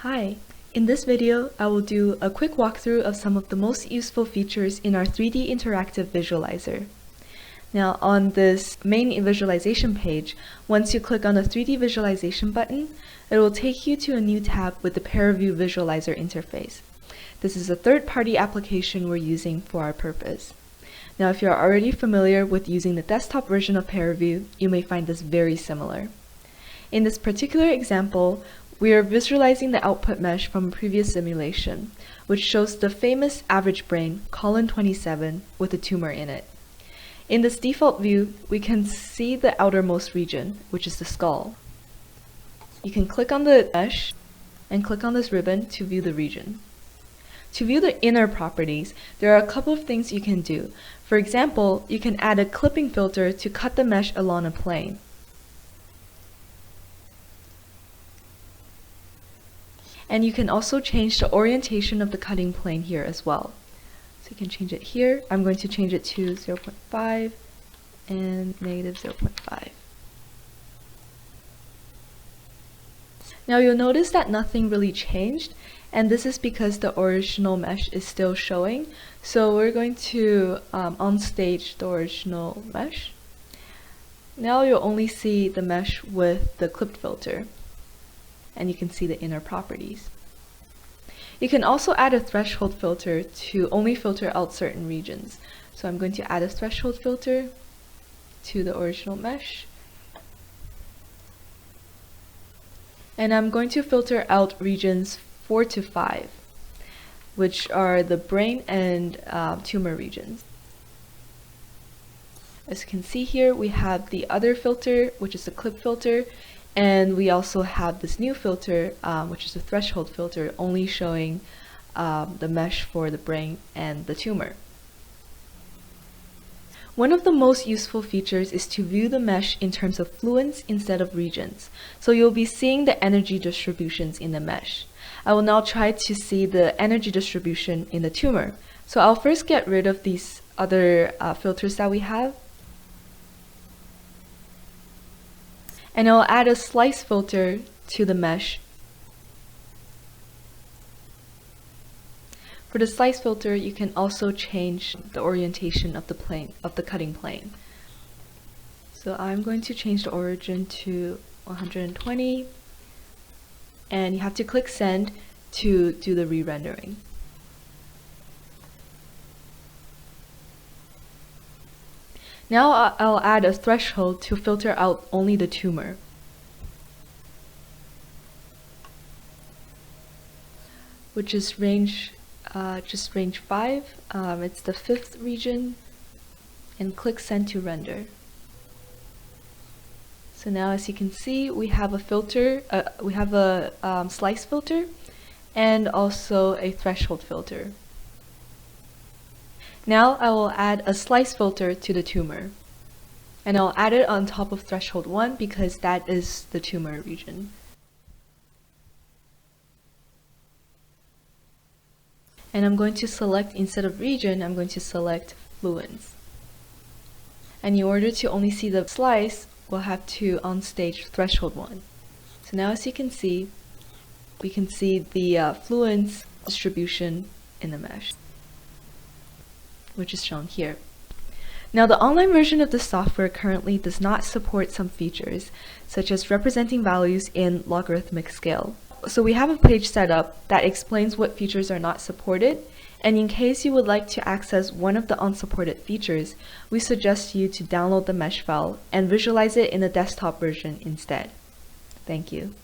Hi! In this video, I will do a quick walkthrough of some of the most useful features in our 3D interactive visualizer. Now, on this main visualization page, once you click on the 3D visualization button, it will take you to a new tab with the ParaView Visualizer interface. This is a third-party application we're using for our purpose. Now, if you're already familiar with using the desktop version of ParaView, you may find this very similar. In this particular example, we are visualizing the output mesh from a previous simulation, which shows the famous average brain, colon 27, with a tumor in it. In this default view, we can see the outermost region, which is the skull. You can click on the mesh and click on this ribbon to view the region. To view the inner properties, there are a couple of things you can do. For example, you can add a clipping filter to cut the mesh along a plane. And you can also change the orientation of the cutting plane here as well. So you can change it here. I'm going to change it to 0.5 and negative 0.5. Now you'll notice that nothing really changed, and this is because the original mesh is still showing. So we're going to onstage the original mesh. Now you'll only see the mesh with the clipped filter, and you can see the inner properties. You can also add a threshold filter to only filter out certain regions. So I'm going to add a threshold filter to the original mesh. And I'm going to filter out regions 4 to 5, which are the brain and tumor regions. As you can see here, we have the other filter, which is the clip filter, and we also have this new filter, which is a threshold filter, only showing the mesh for the brain and the tumor. One of the most useful features is to view the mesh in terms of fluence instead of regions. So you'll be seeing the energy distributions in the mesh. I will now try to see the energy distribution in the tumor. So I'll first get rid of these other filters that we have. And I'll add a slice filter to the mesh. For the slice filter, you can also change the orientation of the plane, of the cutting plane. So I'm going to change the origin to 120, and you have to click send to do the re-rendering. Now I'll add a threshold to filter out only the tumor. Which is range 5. It's the 5th region, and click send to render. So now, as you can see, we have a filter. We have a slice filter, and also a threshold filter. Now I will add a slice filter to the tumor, and I'll add it on top of threshold 1 because that is the tumor region. And I'm going to select, instead of region, I'm going to select fluence. And in order to only see the slice, we'll have to onstage threshold 1. So now, as you can see, we can see the fluence distribution in the mesh, which is shown here. Now, the online version of the software currently does not support some features, such as representing values in logarithmic scale. So we have a page set up that explains what features are not supported, and in case you would like to access one of the unsupported features, we suggest you to download the mesh file and visualize it in the desktop version instead. Thank you.